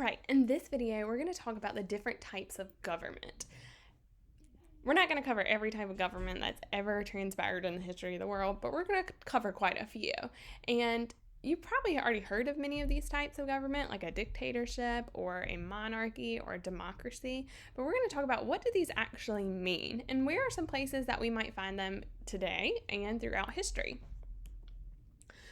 right, in this video, we're going to talk about the different types of government. We're not going to cover every type of government that's ever transpired in the history of the world, but we're going to cover quite a few. And you probably already heard of many of these types of government, like a dictatorship or a monarchy or a democracy. But we're going to talk about what do these actually mean and where are some places that we might find them today and throughout history.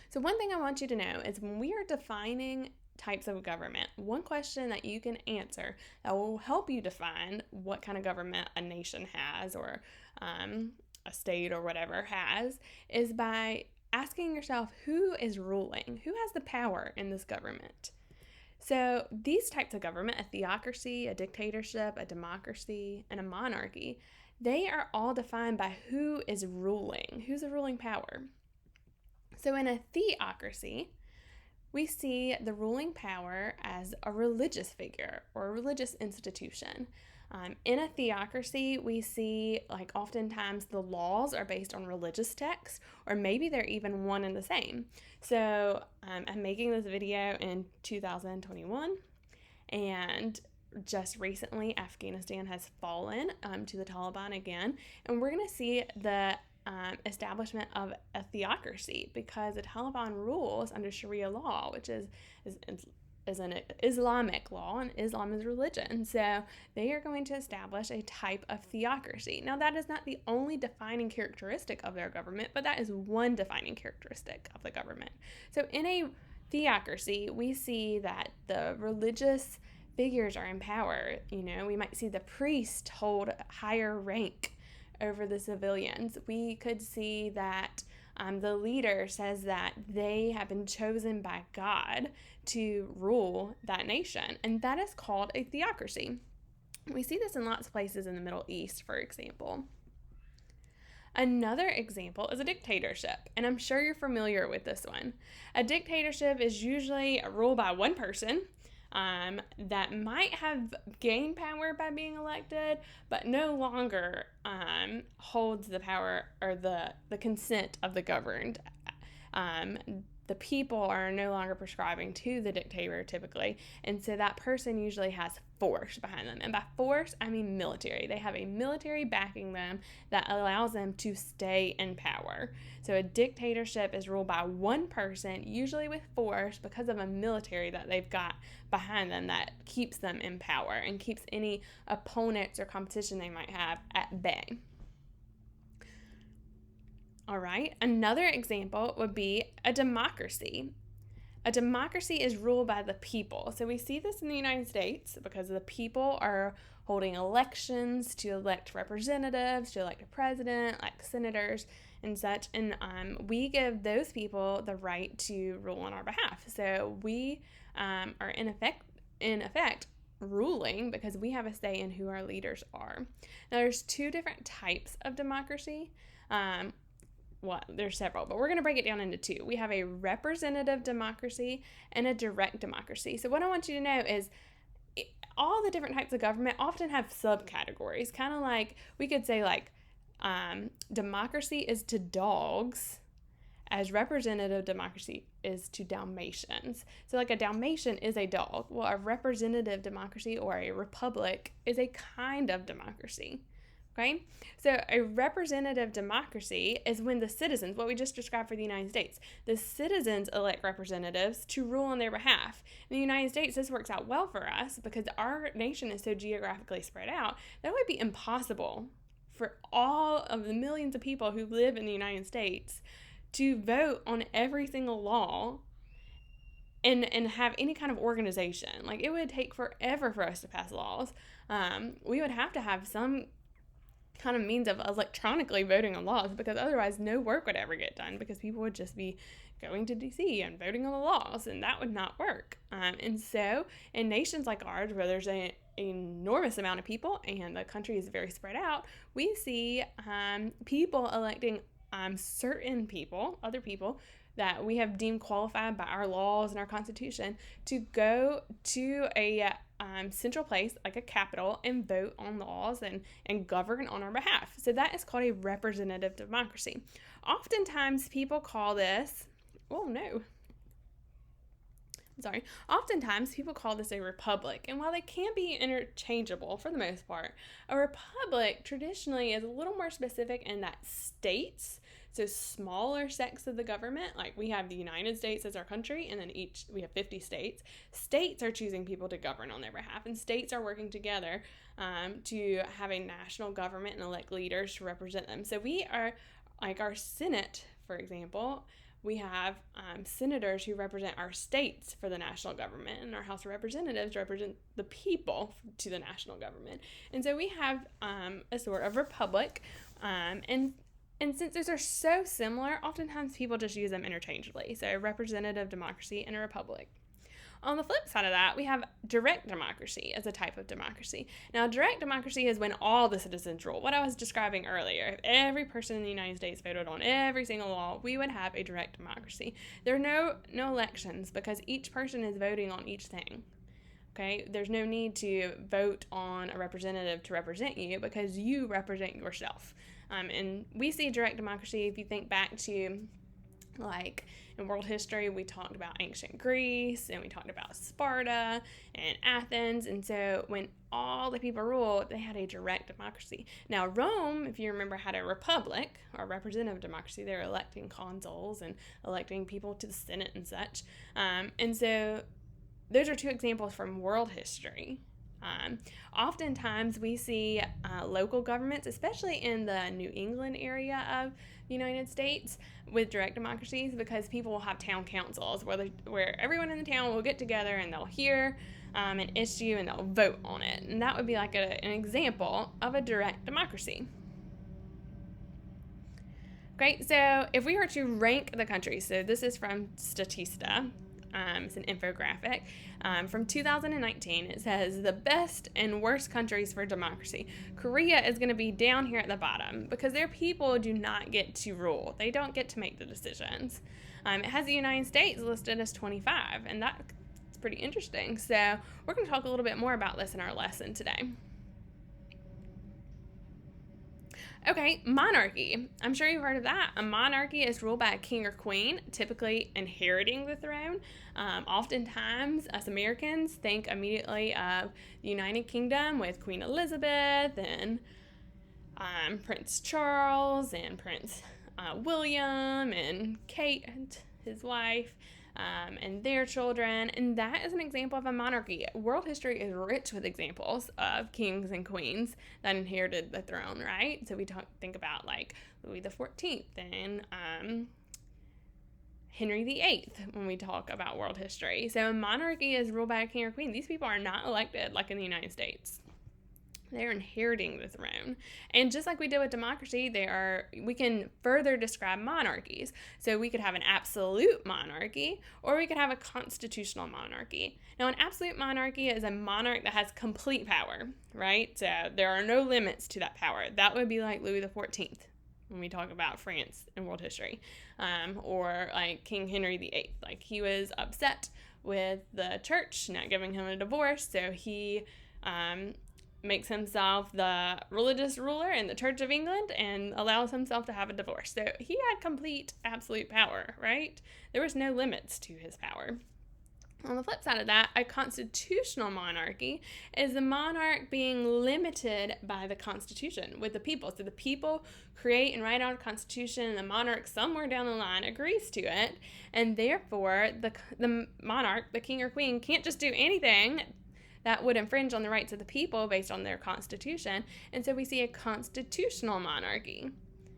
So one thing I want you to know is when we are defining types of government, one question that you can answer that will help you define what kind of government a nation has or a state or whatever has is by asking yourself who is ruling, who has the power in this government. So these types of government, a theocracy, a dictatorship, a democracy, and a monarchy, they are all defined by who is ruling, who's the ruling power. So in a theocracy, we see the ruling power as a religious figure or a religious institution. In a theocracy, we see oftentimes the laws are based on religious texts, or maybe they're even one and the same. So I'm making this video in 2021, and just recently Afghanistan has fallen to the Taliban again, and we're going to see the establishment of a theocracy because the Taliban rules under Sharia law, which is an Islamic law, and Islam is religion. So they are going to establish a type of theocracy. Now, that is not the only defining characteristic of their government, but that is one defining characteristic of the government. So in a theocracy, we see that the religious figures are in power. We might see the priest hold higher rank over the civilians. We could see that the leader says that they have been chosen by God to rule that nation, and that is called a theocracy. We see this in lots of places in the Middle East, for example. Another example is a dictatorship, and I'm sure you're familiar with this one. A dictatorship is usually ruled by one person that might have gained power by being elected, but no longer holds the power or the consent of the governed. The people are no longer prescribing to the dictator typically, and so that person usually has force behind them. And by force, I mean military. They have a military backing them that allows them to stay in power. So a dictatorship is ruled by one person, usually with force, because of a military that they've got behind them that keeps them in power and keeps any opponents or competition they might have at bay. All right, another example would be a democracy. A democracy is ruled by the people. So we see this in the United States because the people are holding elections to elect representatives, to elect a president, like senators and such. And we give those people the right to rule on our behalf. So we are in effect ruling because we have a say in who our leaders are. Now there's two different types of democracy. There's several, but we're going to break it down into two. We have a representative democracy and a direct democracy. So what I want you to know is all the different types of government often have subcategories, kind of like we could say democracy is to dogs as representative democracy is to Dalmatians. So like a Dalmatian is a dog. Well, a representative democracy or a republic is a kind of democracy. Okay? So a representative democracy is when the citizens, what we just described for the United States, the citizens elect representatives to rule on their behalf. In the United States, this works out well for us because our nation is so geographically spread out that would be impossible for all of the millions of people who live in the United States to vote on every single law and have any kind of organization. Like, it would take forever for us to pass laws. We would have to have some kind of means of electronically voting on laws because otherwise no work would ever get done because people would just be going to DC and voting on the laws, and that would not work. And so in nations like ours where there's an enormous amount of people and the country is very spread out, we see people electing certain people, other people that we have deemed qualified by our laws and our Constitution to go to a central place like a capital and vote on laws and govern on our behalf. So that is called a representative democracy. Oftentimes people call this, Oftentimes people call this a republic, and while they can be interchangeable for the most part, a republic traditionally is a little more specific in that states, so smaller sects of the government, like we have the United States as our country, and then we have 50 states. States are choosing people to govern on their behalf, and states are working together to have a national government and elect leaders to represent them. So we are, like our Senate, for example, we have senators who represent our states for the national government, and our House of Representatives represent the people to the national government. And so we have a sort of republic, and since those are so similar, oftentimes people just use them interchangeably. So representative democracy and a republic. On the flip side of that, we have direct democracy as a type of democracy. Now, direct democracy is when all the citizens rule. What I was describing earlier, if every person in the United States voted on every single law, we would have a direct democracy. There are no elections because each person is voting on each thing. Okay? There's no need to vote on a representative to represent you because you represent yourself. And we see direct democracy, if you think back to, like, in world history, we talked about ancient Greece, and we talked about Sparta and Athens, and so when all the people ruled, they had a direct democracy. Now, Rome, if you remember, had a republic, or representative democracy. They were electing consuls and electing people to the Senate and such. And so those are two examples from world history. Oftentimes we see local governments, especially in the New England area of the United States, with direct democracies, because people will have town councils where everyone in the town will get together and they'll hear an issue and they'll vote on it. And that would be like an example of a direct democracy. Great, so if we were to rank the countries, so this is from Statista, it's an infographic from 2019. It says the best and worst countries for democracy. Korea is going to be down here at the bottom because their people do not get to rule. They don't get to make the decisions. It has the United States listed as 25, and that's pretty interesting. So we're going to talk a little bit more about this in our lesson today. Okay, monarchy. I'm sure you've heard of that. A monarchy is ruled by a king or queen, typically inheriting the throne. Oftentimes, us Americans think immediately of the United Kingdom with Queen Elizabeth and Prince Charles and Prince William and Kate, his wife, and their children, and that is an example of a monarchy. World history is rich with examples of kings and queens that inherited the throne, right? So we think about like Louis XIV and Henry VIII when we talk about world history. So a monarchy is ruled by a king or queen. These people are not elected like in the United States. They're inheriting the throne. And just like we did with democracy, we can further describe monarchies. So we could have an absolute monarchy, or we could have a constitutional monarchy. Now, an absolute monarchy is a monarch that has complete power, right? So there are no limits to that power. That would be like Louis XIV when we talk about France in world history, or like King Henry VIII. Like, he was upset with the church not giving him a divorce, so he makes himself the religious ruler in the Church of England and allows himself to have a divorce. So he had complete, absolute power, right? There was no limits to his power. On the flip side of that, a constitutional monarchy is the monarch being limited by the Constitution with the people. So the people create and write out a constitution, and the monarch somewhere down the line agrees to it, and therefore the monarch, the king or queen, can't just do anything that would infringe on the rights of the people based on their constitution. And so we see a constitutional monarchy.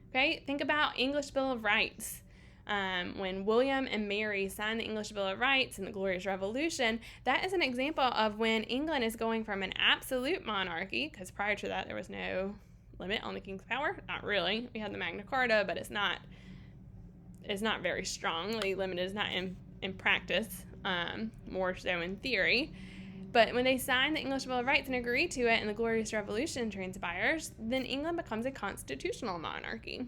Okay, think about English Bill of Rights. When William and Mary signed the English Bill of Rights in the Glorious Revolution, that is an example of when England is going from an absolute monarchy, because prior to that there was no limit on the king's power. Not really. We had the Magna Carta, but it's not very strongly limited. It's not in practice, more so in theory. But when they sign the English Bill of Rights and agree to it and the Glorious Revolution transpires, then England becomes a constitutional monarchy.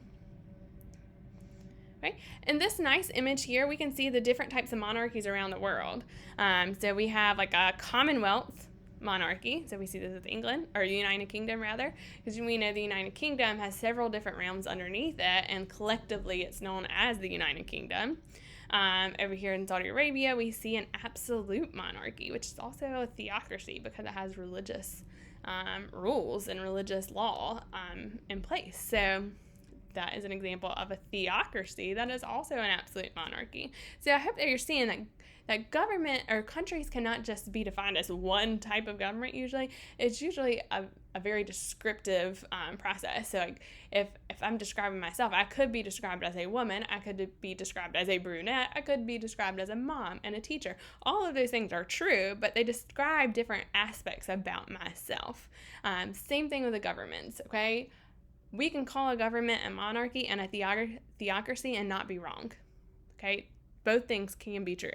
Okay? In this nice image here, we can see the different types of monarchies around the world. So we have like a Commonwealth monarchy. So we see this with England, or the United Kingdom rather, because we know the United Kingdom has several different realms underneath it, and collectively it's known as the United Kingdom. Over here in Saudi Arabia, we see an absolute monarchy, which is also a theocracy because it has religious rules and religious law in place. So that is an example of a theocracy that is also an absolute monarchy. So I hope that you're seeing that government or countries cannot just be defined as one type of government usually. It's usually a very descriptive process. So like if I'm describing myself, I could be described as a woman, I could be described as a brunette, I could be described as a mom and a teacher. All of those things are true, but they describe different aspects about myself. Same thing with the governments, okay? We can call a government a monarchy and a theocracy and not be wrong, okay? Both things can be true.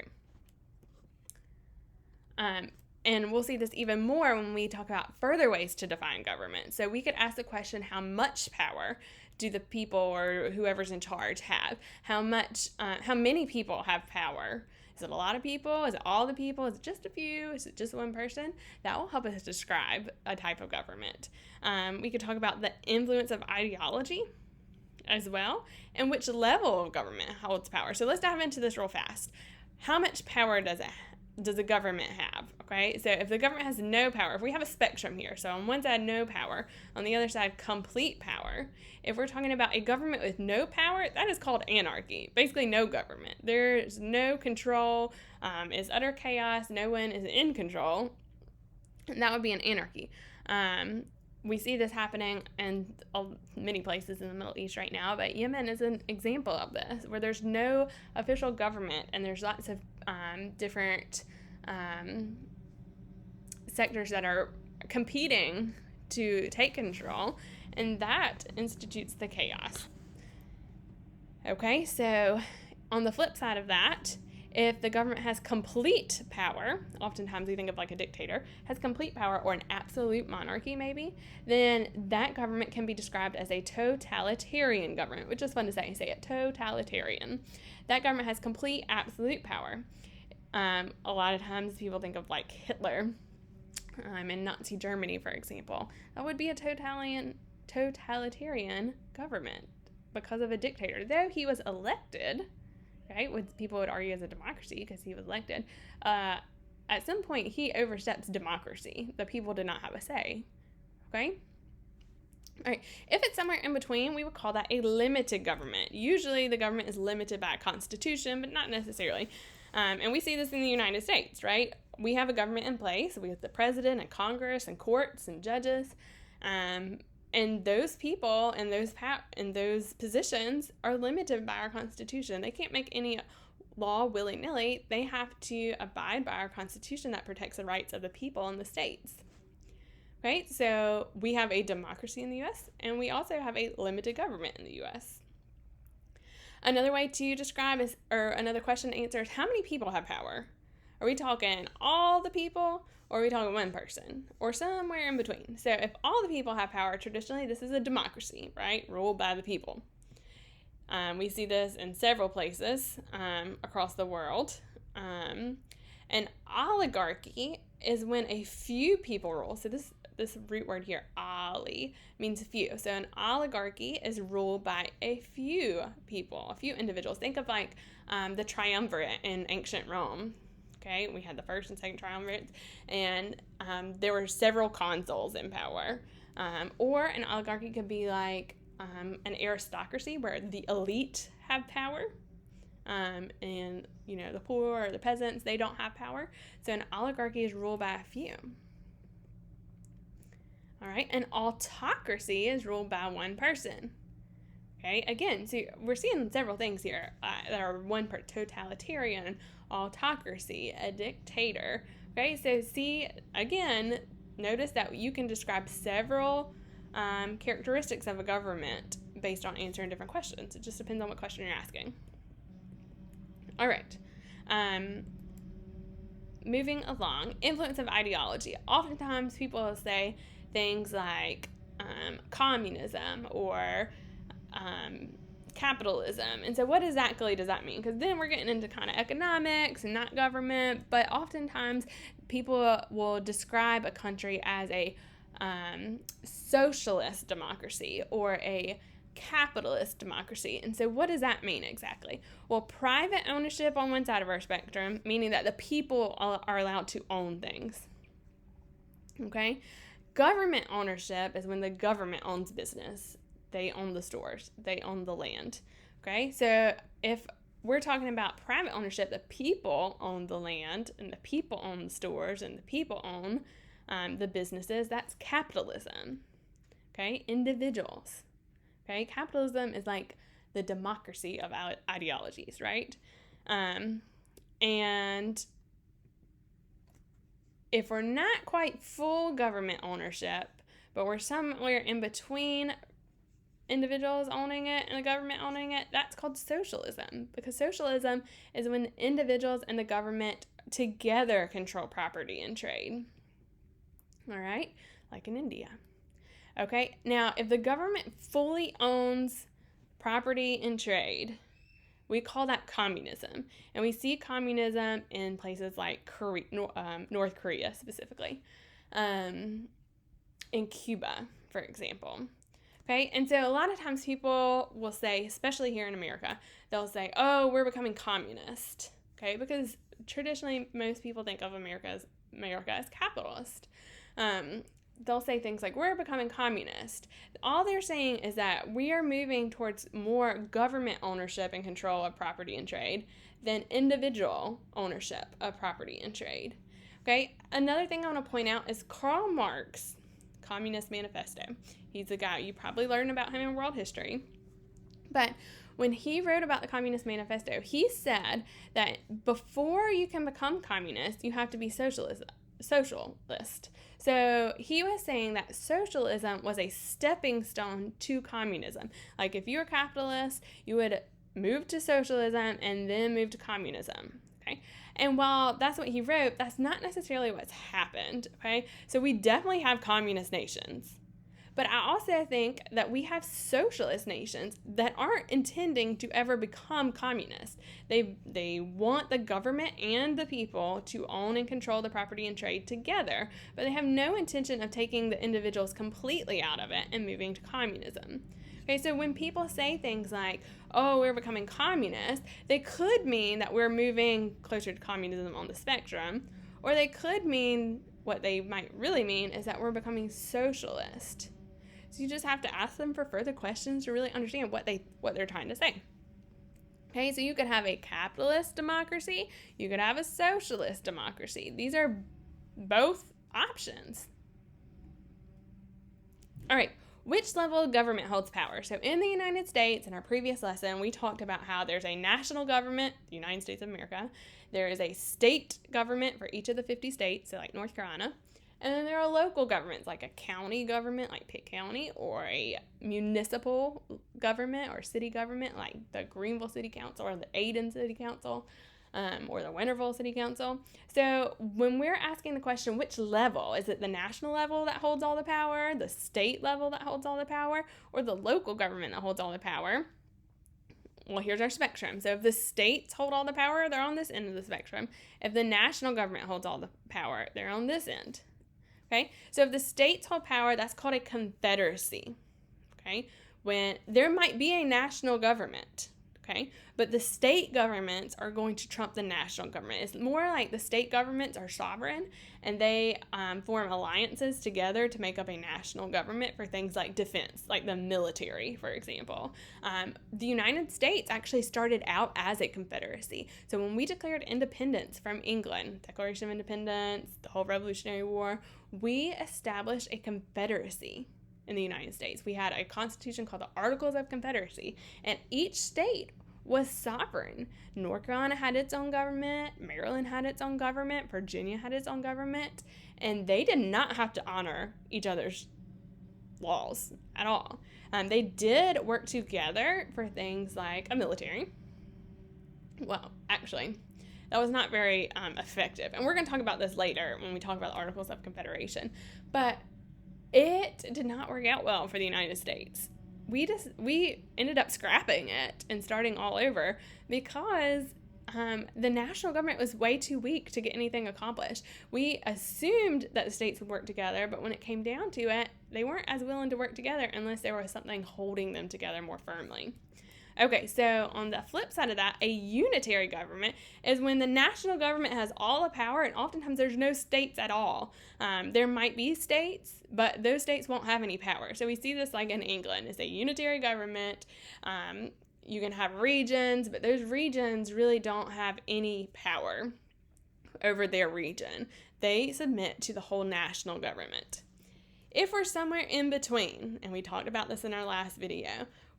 And we'll see this even more when we talk about further ways to define government. So we could ask the question, how much power do the people or whoever's in charge have? How many people have power? Is it a lot of people? Is it all the people? Is it just a few? Is it just one person? That will help us describe a type of government. We could talk about the influence of ideology as well, and which level of government holds power. So let's dive into this real fast. How much power does a government have? Okay, so if the government has no power, if we have a spectrum here, so on one side no power, on the other side complete power. If we're talking about a government with no power, that is called anarchy. Basically no government. There's no control, it's utter chaos, no one is in control, and that would be an anarchy. We see this happening in many places in the Middle East right now, but Yemen is an example of this, where there's no official government and there's lots of different sectors that are competing to take control, and that institutes the chaos. Okay, so on the flip side of that, if the government has complete power, oftentimes we think of like a dictator, has complete power, or an absolute monarchy maybe, then that government can be described as a totalitarian government, which is fun to say it, totalitarian. That government has complete absolute power. A lot of times people think of like Hitler in Nazi Germany, for example. That would be a totalitarian government because of a dictator. Though he was elected, right, which people would argue as a democracy because he was elected, at some point he oversteps democracy. The people did not have a say, okay? All right, if it's somewhere in between, we would call that a limited government. Usually the government is limited by a constitution, but not necessarily. And we see this in the United States, right? We have a government in place. We have the president and Congress and courts and judges. And those people and those positions are limited by our Constitution. They can't make any law willy-nilly. They have to abide by our Constitution that protects the rights of the people in the states. Okay, so we have a democracy in the U.S., and we also have a limited government in the U.S. Another way to describe another question to answer is, how many people have power? Are we talking all the people, or are we talking one person, or somewhere in between? So if all the people have power, traditionally this is a democracy, right? Ruled by the people. We see this in several places across the world. An oligarchy is when a few people rule. So this root word here, oli, means few. So an oligarchy is ruled by a few people, a few individuals. Think of like the triumvirate in ancient Rome. Okay, we had the first and second triumvirates, and there were several consuls in power. Or an oligarchy could be like an aristocracy where the elite have power, and the poor or the peasants, they don't have power. So an oligarchy is ruled by a few. All right, an autocracy is ruled by one person. Okay, again, so we're seeing several things here that are one part: totalitarian, autocracy, a dictator. Okay, so see, again, notice that you can describe several characteristics of a government based on answering different questions. It just depends on what question you're asking. All right. Moving along, influence of ideology. Oftentimes people will say things like communism or capitalism. And so what exactly does that mean? Because then we're getting into kind of economics and not government, but oftentimes people will describe a country as a socialist democracy or a capitalist democracy. And so what does that mean exactly? Well, private ownership on one side of our spectrum, meaning that the people are allowed to own things. Okay? Government ownership is when the government owns business. They own the stores. They own the land. Okay? So if we're talking about private ownership, the people own the land, and the people own the stores, and the people own the businesses. That's capitalism. Okay? Individuals. Okay? Capitalism is like the democracy of ideologies, right? And if we're not quite full government ownership, but we're somewhere in between individuals owning it and the government owning it, that's called socialism. Because socialism is when the individuals and the government together control property and trade. All right? Like in India. Okay? Now, if the government fully owns property and trade, we call that communism. And we see communism in places like North Korea specifically, in Cuba, for example. Okay, and so a lot of times people will say, especially here in America, they'll say, oh, we're becoming communist. Okay, because traditionally most people think of America as capitalist. They'll say things like, we're becoming communist. All they're saying is that we are moving towards more government ownership and control of property and trade than individual ownership of property and trade. Okay, another thing I want to point out is Karl Marx, Communist Manifesto. He's a guy, you probably learned about him in world history. But when he wrote about the Communist Manifesto, he said that before you can become communist, you have to be socialist. So he was saying that socialism was a stepping stone to communism. Like if you were capitalist, you would move to socialism and then move to communism. Okay. And while that's what he wrote, that's not necessarily what's happened. Okay. So we definitely have communist nations. But I also think that we have socialist nations that aren't intending to ever become communist. They want the government and the people to own and control the property and trade together, but they have no intention of taking the individuals completely out of it and moving to communism. Okay, so when people say things like, oh, we're becoming communist, they could mean that we're moving closer to communism on the spectrum, or they could mean, what they might really mean is that we're becoming socialist. So you just have to ask them for further questions to really understand what they're trying to say. Okay, so you could have a capitalist democracy, you could have a socialist democracy. These are both options. All right, which level of government holds power? So in the United States, in our previous lesson, we talked about how there's a national government, the United States of America. There is a state government for each of the 50 states, so like North Carolina. And then there are local governments, like a county government, like Pitt County, or a municipal government or city government, like the Greenville City Council or the Ayden City Council, or the Winterville City Council. So when we're asking the question, which level, is it the national level that holds all the power, the state level that holds all the power, or the local government that holds all the power? Well, here's our spectrum. So if the states hold all the power, they're on this end of the spectrum. If the national government holds all the power, they're on this end. Okay, so if the states hold power, that's called a confederacy. Okay, when there might be a national government, okay, but the state governments are going to trump the national government. It's more like the state governments are sovereign and they form alliances together to make up a national government for things like defense, like the military, for example. The United States actually started out as a confederacy. So when we declared independence from England, Declaration of Independence, the whole Revolutionary War, we established a confederacy in the United States. We had a constitution called the Articles of Confederacy, and each state was sovereign. North Carolina had its own government, Maryland had its own government, Virginia had its own government, and they did not have to honor each other's laws at all. They did work together for things like a military. Well, actually, that was not very effective. And we're going to talk about this later when we talk about the Articles of Confederation. But it did not work out well for the United States. We ended up scrapping it and starting all over because the national government was way too weak to get anything accomplished. We assumed that the states would work together, but when it came down to it, they weren't as willing to work together unless there was something holding them together more firmly. Okay, so on the flip side of that, a unitary government is when the national government has all the power, and oftentimes there's no states at all. There might be states, but those states won't have any power. So we see this like in England. It's a unitary government. You can have regions, but those regions really don't have any power over their region. They submit to the whole national government. If we're somewhere in between, and we talked about this in our last video,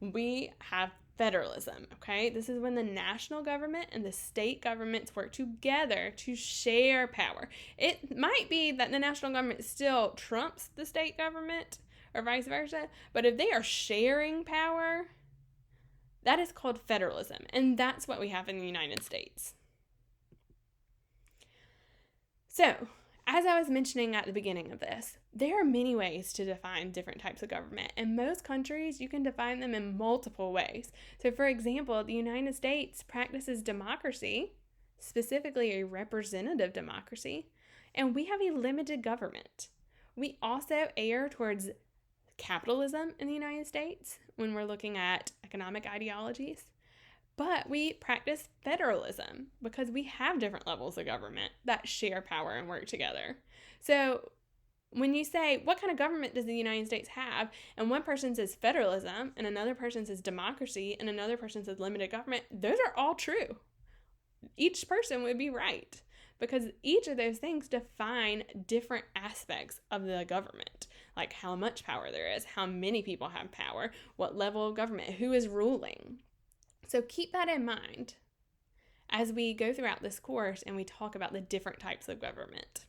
we have federalism, okay? This is when the national government and the state governments work together to share power. It might be that the national government still trumps the state government or vice versa, but if they are sharing power, that is called federalism, and that's what we have in the United States. So, as I was mentioning at the beginning of this, there are many ways to define different types of government. In most countries, you can define them in multiple ways. So, for example, the United States practices democracy, specifically a representative democracy, and we have a limited government. We also err towards capitalism in the United States when we're looking at economic ideologies. But we practice federalism because we have different levels of government that share power and work together. So when you say, what kind of government does the United States have? And one person says federalism, and another person says democracy, and another person says limited government, those are all true. Each person would be right because each of those things define different aspects of the government, like how much power there is, how many people have power, what level of government, who is ruling. So keep that in mind as we go throughout this course and we talk about the different types of government.